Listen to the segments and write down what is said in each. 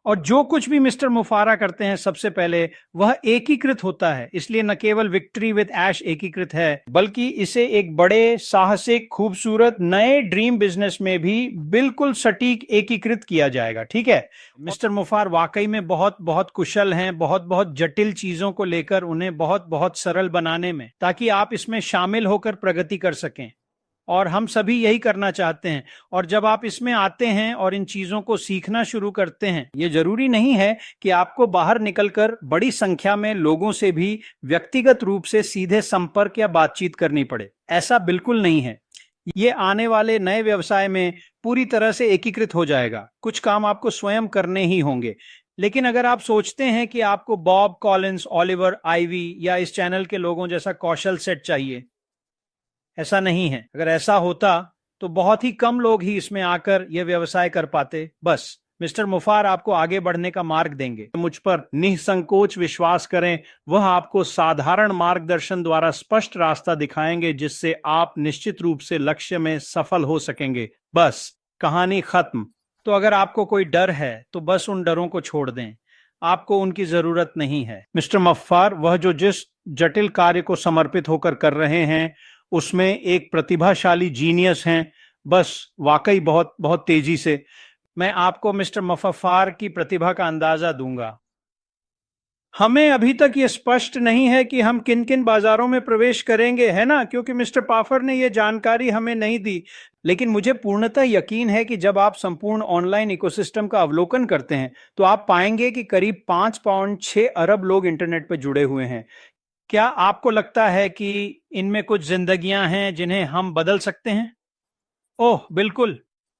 और जो कुछ भी मिस्टर मुफारा करते हैं सबसे पहले वह एकीकृत होता है, इसलिए न केवल विक्ट्री विद ऐश एकीकृत है बल्कि इसे एक बड़े साहसिक खूबसूरत नए ड्रीम बिजनेस में भी बिल्कुल सटीक एकीकृत किया जाएगा। ठीक है, मिस्टर मुफार वाकई में बहुत बहुत कुशल हैं, बहुत बहुत जटिल चीजों को लेकर उन्हें बहुत बहुत सरल बनाने में, ताकि आप इसमें शामिल होकर प्रगति कर सकें। और हम सभी यही करना चाहते हैं। और जब आप इसमें आते हैं और इन चीजों को सीखना शुरू करते हैं, ये जरूरी नहीं है कि आपको बाहर निकलकर बड़ी संख्या में लोगों से भी व्यक्तिगत रूप से सीधे संपर्क या बातचीत करनी पड़े। ऐसा बिल्कुल नहीं है। ये आने वाले नए व्यवसाय में पूरी तरह से एकीकृत हो जाएगा। कुछ काम आपको स्वयं करने ही होंगे। लेकिन अगर आप सोचते हैं कि आपको बॉब कॉलिंस, ओलिवर आइवी या इस चैनल के लोगों जैसा कौशल सेट चाहिए, ऐसा नहीं है। अगर ऐसा होता तो बहुत ही कम लोग ही इसमें आकर यह व्यवसाय कर पाते। बस मिस्टर मुफार आपको आगे बढ़ने का मार्ग देंगे। मुझ पर निसंकोच विश्वास करें, वह आपको साधारण मार्गदर्शन द्वारा स्पष्ट रास्ता दिखाएंगे जिससे आप निश्चित रूप से लक्ष्य में सफल हो सकेंगे। बस कहानी खत्म। तो अगर आपको कोई डर है तो बस उन डरों को छोड़ दें, आपको उनकी जरूरत नहीं है। मिस्टर मुफार वह जो जिस जटिल कार्य को समर्पित होकर कर रहे हैं उसमें एक प्रतिभाशाली जीनियस हैं। बस वाकई बहुत बहुत तेजी से मैं आपको मिस्टर मुफार की प्रतिभा का अंदाजा दूंगा। हमें अभी तक ये स्पष्ट नहीं है कि हम किन किन बाजारों में प्रवेश करेंगे, है ना, क्योंकि मिस्टर पाफर ने ये जानकारी हमें नहीं दी। लेकिन मुझे पूर्णतः यकीन है कि जब आप संपूर्ण ऑनलाइन इकोसिस्टम का अवलोकन करते हैं तो आप पाएंगे कि करीब 5.6 अरब लोग इंटरनेट पर जुड़े हुए हैं। क्या आपको लगता है कि इनमें कुछ जिंदगियां हैं जिन्हें हम बदल सकते हैं? ओह बिल्कुल,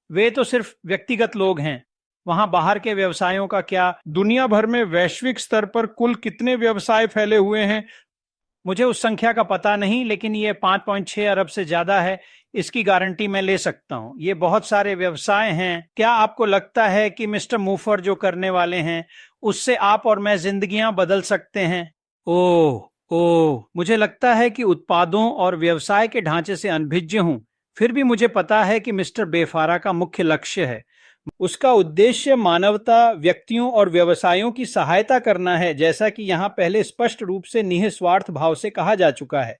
वे तो सिर्फ व्यक्तिगत लोग हैं। वहां बाहर के व्यवसायों का क्या? दुनिया भर में वैश्विक स्तर पर कुल कितने व्यवसाय फैले हुए हैं? मुझे उस संख्या का पता नहीं, लेकिन ये 5.6 अरब से ज्यादा है, इसकी गारंटी मैं ले सकता हूं। ये बहुत सारे व्यवसाय हैं। क्या आपको लगता है कि मिस्टर मूफर जो करने वाले हैं उससे आप और मैं जिंदगियां बदल सकते हैं? ओह मुझे लगता है कि उत्पादों और व्यवसाय के ढांचे से अनभिज्ञ हूं। फिर भी मुझे पता है कि मिस्टर बेफारा का मुख्य लक्ष्य है, उसका उद्देश्य मानवता, व्यक्तियों और व्यवसायों की सहायता करना है, जैसा कि यहाँ पहले स्पष्ट रूप से निस्वार्थ भाव से कहा जा चुका है।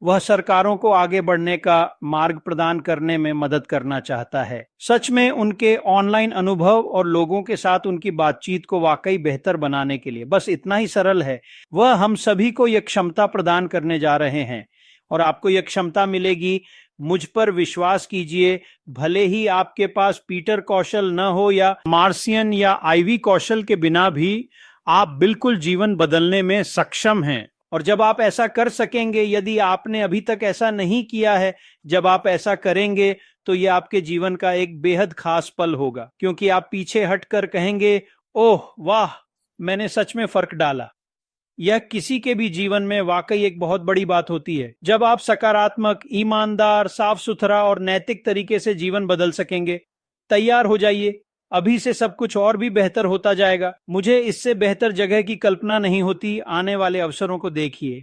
वह सरकारों को आगे बढ़ने का मार्ग प्रदान करने में मदद करना चाहता है। सच में उनके ऑनलाइन अनुभव और लोगों के साथ उनकी बातचीत को वाकई बेहतर बनाने के लिए बस इतना ही सरल है। वह हम सभी को यह क्षमता प्रदान करने जा रहे हैं और आपको यह क्षमता मिलेगी। मुझ पर विश्वास कीजिए, भले ही आपके पास पीटर कौशल न हो या मार्सियन या आईवी कौशल के बिना भी आप बिल्कुल जीवन बदलने में सक्षम हैं। और जब आप ऐसा कर सकेंगे, यदि आपने अभी तक ऐसा नहीं किया है, जब आप ऐसा करेंगे तो यह आपके जीवन का एक बेहद खास पल होगा, क्योंकि आप पीछे हटकर कहेंगे, ओह वाह, मैंने सच में फर्क डाला। यह किसी के भी जीवन में वाकई एक बहुत बड़ी बात होती है जब आप सकारात्मक, ईमानदार, साफ सुथरा और नैतिक तरीके से जीवन बदल सकेंगे। तैयार हो जाइए, अभी से सब कुछ और भी बेहतर होता जाएगा। मुझे इससे बेहतर जगह की कल्पना नहीं होती। आने वाले अवसरों को देखिए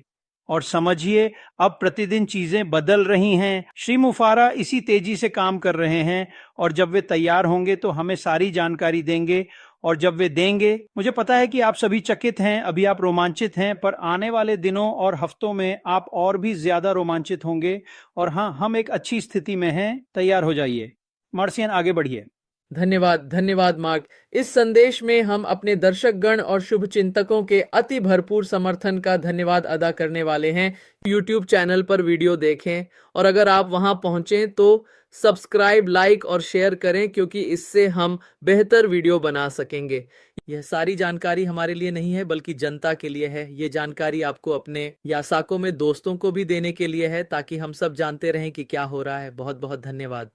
और समझिए, अब प्रतिदिन चीजें बदल रही हैं। श्री मुफारा इसी तेजी से काम कर रहे हैं और जब वे तैयार होंगे तो हमें सारी जानकारी देंगे। और जब वे देंगे, मुझे पता है कि आप सभी चकित हैं, अभी आप रोमांचित हैं, पर आने वाले दिनों और हफ्तों में आप और भी ज्यादा रोमांचित होंगे। और हाँ, हम एक अच्छी स्थिति में हैं। तैयार हो जाइए। मार्सियन, आगे बढ़िए। धन्यवाद, धन्यवाद मार्क। इस संदेश में हम अपने दर्शकगण और शुभ चिंतकों के अति भरपूर समर्थन का धन्यवाद अदा करने वाले हैं। YouTube चैनल पर वीडियो देखें और अगर आप वहां पहुंचे तो सब्सक्राइब, लाइक और शेयर करें, क्योंकि इससे हम बेहतर वीडियो बना सकेंगे। यह सारी जानकारी हमारे लिए नहीं है बल्कि जनता के लिए है। ये जानकारी आपको अपने यासाकों में दोस्तों को भी देने के लिए है, ताकि हम सब जानते रहें कि क्या हो रहा है। बहुत बहुत धन्यवाद।